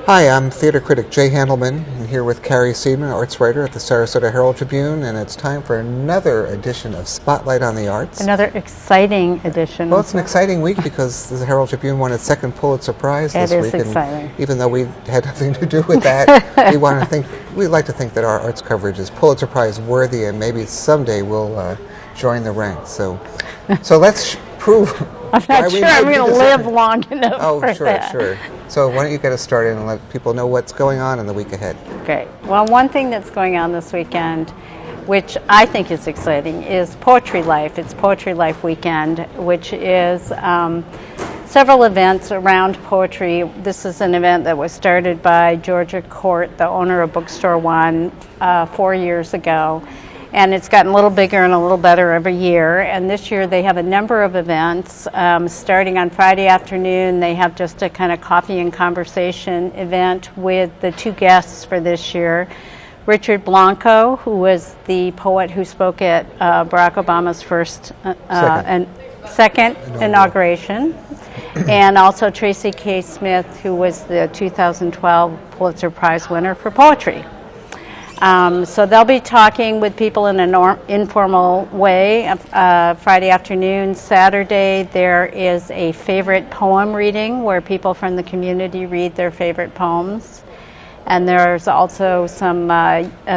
Hi, I'm theater critic Jay Handelman. I'm here with Carrie, arts writer at the Sarasota Herald-Tribune, and it's time for another edition of Spotlight on the Arts. Another exciting edition. Well, it's an exciting week because the Herald-Tribune won its second Pulitzer Prize this week. It is exciting. And even though we had nothing to do with that, we'd like to think that our arts coverage is Pulitzer Prize worthy, and maybe someday we'll join the ranks. So let's prove. I'm not sure I'm going to live long enough for that. Sure. So why don't you get us started and let people know what's going on in the week ahead? Great. Well, one thing that's going on this weekend, which I think is exciting, is Poetry Life. It's Poetry Life Weekend, which is several events around poetry. This is an event that was started by Georgia Court, the owner of Bookstore One, 4 years ago. And it's gotten a little bigger and a little better every year. And this year they have a number of events. Starting on Friday afternoon, they have just a kind of coffee and conversation event with the two guests for this year. Richard Blanco, who was the poet who spoke at Barack Obama's second inauguration. And also Tracy K. Smith, who was the 2012 Pulitzer Prize winner for poetry. So they'll be talking with people in an informal way Friday afternoon. Saturday there is a favorite poem reading where people from the community read their favorite poems. And there's also some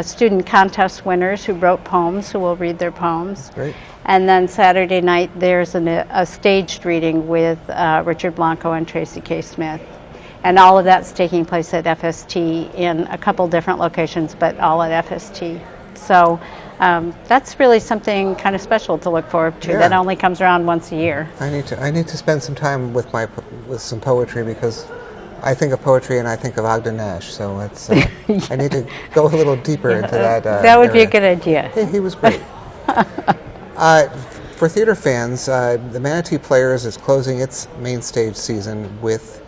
student contest winners who wrote poems who will read their poems. Great. And then Saturday night there's a staged reading with Richard Blanco and Tracy K. Smith. And all of that's taking place at FST in a couple different locations, but all at FST. So that's really something kind of special to look forward to. Yeah. That only comes around once a year. I need to spend some time with some poetry because I think of poetry and I think of Ogden Nash. So it's I need to go a little deeper into that. That would be a good idea. He was great. For theater fans, the Manatee Players is closing its main stage season with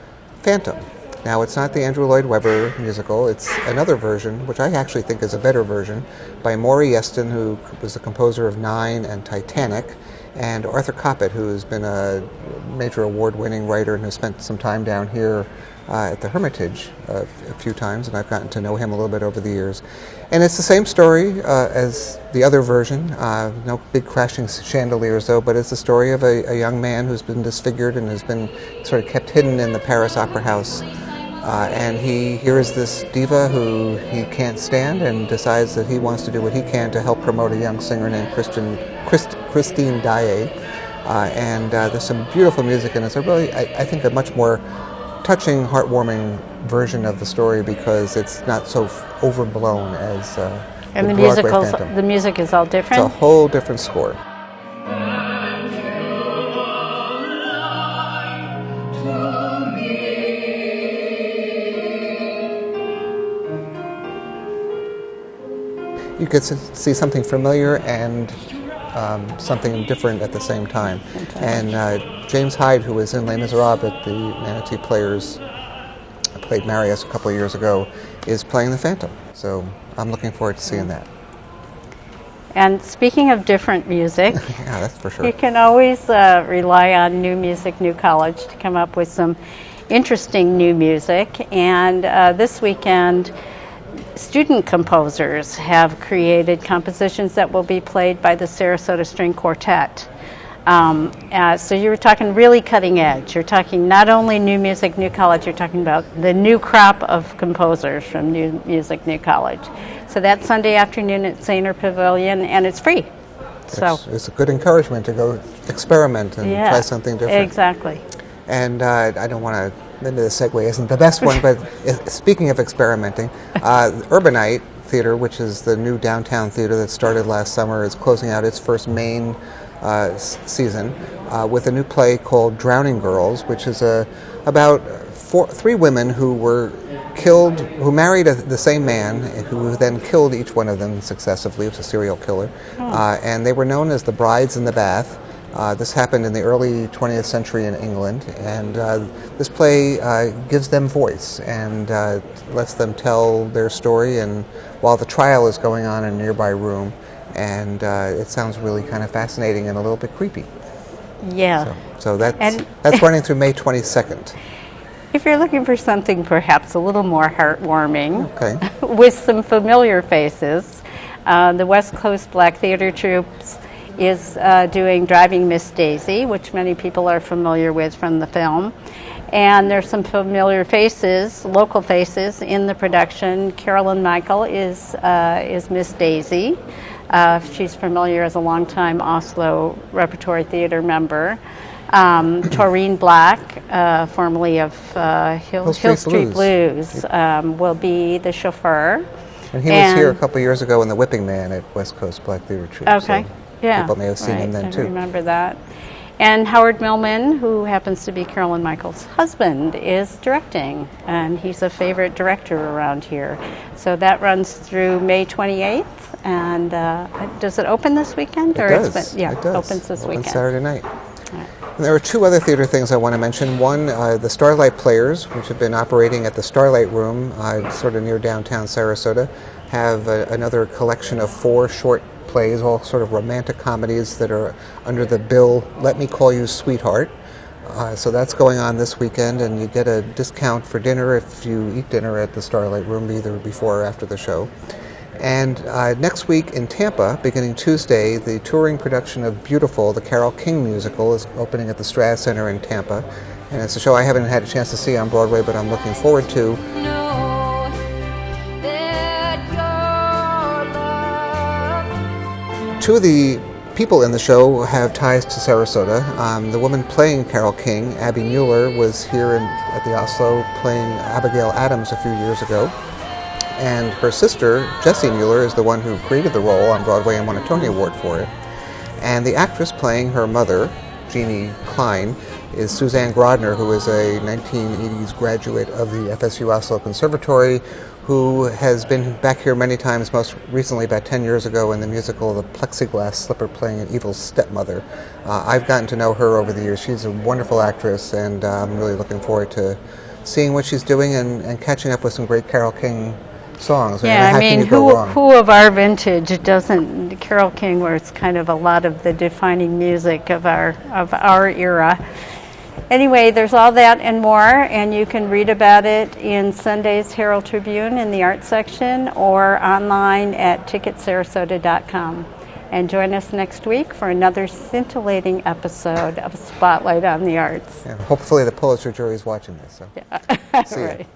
Phantom. Now, it's not the Andrew Lloyd Webber musical. It's another version, which I actually think is a better version, by Maury Yeston, who was the composer of Nine and Titanic, and Arthur Koppett, who has been a major award-winning writer and has spent some time down here at the Hermitage a few times, and I've gotten to know him a little bit over the years. And it's the same story as the other version. No big crashing chandeliers, though, but it's the story of a young man who's been disfigured and has been sort of kept hidden in the Paris Opera House. And he hears this diva who he can't stand and decides that he wants to do what he can to help promote a young singer named Christine Daae. And there's some beautiful music, and it's a really, I think, a much more touching, heartwarming version of the story because it's not so overblown as and the the music is all different? It's a whole different score. You get to see something familiar and something different at the same time. And James Hyde, who was in Les Miserables at the Manatee Players, played Marius a couple of years ago, is playing the Phantom. So I'm looking forward to seeing that. And speaking of different music, yeah, that's for sure. You can always rely on New Music, New College to come up with some interesting new music. And this weekend, student composers have created compositions that will be played by the Sarasota String Quartet. So you're talking really cutting edge. You're talking not only New Music, New College, you're talking about the new crop of composers from New Music, New College. So that's Sunday afternoon at Sainer Pavilion, and it's free. It's a good encouragement to go experiment and try something different. Exactly. And I don't want to, maybe the segue isn't the best one, but speaking of experimenting, Urbanite Theater, which is the new downtown theater that started last summer, is closing out its first main season with a new play called Drowning Girls, which is about three women who were killed, who married the same man, who then killed each one of them successively. It was a serial killer. And they were known as the Brides in the Bath. This happened in the early 20th century in England, and this play gives them voice and lets them tell their story, and while the trial is going on in a nearby room, and it sounds really kind of fascinating and a little bit creepy. Yeah. So that's running through May 22nd. If you're looking for something perhaps a little more heartwarming, Okay. with some familiar faces, the West Coast Black Theater Troops is doing Driving Miss Daisy, which many people are familiar with from the film. And there's some familiar faces, local faces, in the production. Carolyn Michael is Miss Daisy. She's familiar as a longtime Oslo Repertory Theater member. Taurine Black, formerly of Hill Street Blues, will be the chauffeur. And he was here a couple years ago in The Whipping Man at West Coast Black Theater Troupe. Okay, so yeah. people may have seen him then, too. I remember that. And Howard Millman, who happens to be Carolyn Michael's husband, is directing, and he's a favorite director around here. So that runs through May 28th, and does it open this weekend? It does. It does. opens this weekend. Saturday night. And there are two other theater things I want to mention. One, the Starlight Players, which have been operating at the Starlight Room, sort of near downtown Sarasota, have another collection of 4 short plays, all sort of romantic comedies that are under the bill Let Me Call You Sweetheart. So that's going on this weekend, and you get a discount for dinner if you eat dinner at the Starlight Room, either before or after the show. And next week in Tampa, beginning Tuesday, the touring production of Beautiful, the Carole King musical, is opening at the Strass Center in Tampa. And it's a show I haven't had a chance to see on Broadway, but I'm looking forward to. Two of the people in the show have ties to Sarasota. The woman playing Carole King, Abby Mueller, was here at the Oslo playing Abigail Adams a few years ago. And her sister, Jessie Mueller, is the one who created the role on Broadway and won a Tony Award for it. And the actress playing her mother, Jeannie Klein, is Suzanne Grodner, who is a 1980s graduate of the FSU Oslo Conservatory, who has been back here many times, most recently about 10 years ago in the musical The Plexiglass Slipper, playing an evil stepmother. I've gotten to know her over the years. She's a wonderful actress, and I'm really looking forward to seeing what she's doing and catching up with some great Carole King songs. Yeah, how can you go wrong? Who of our vintage doesn't Carole King, where it's kind of a lot of the defining music of our era. Anyway, there's all that and more, and you can read about it in Sunday's Herald-Tribune in the arts section or online at ticketsarasota.com. And join us next week for another scintillating episode of Spotlight on the Arts. Yeah, hopefully the Pulitzer jury is watching this. So. Yeah. See ya. Right.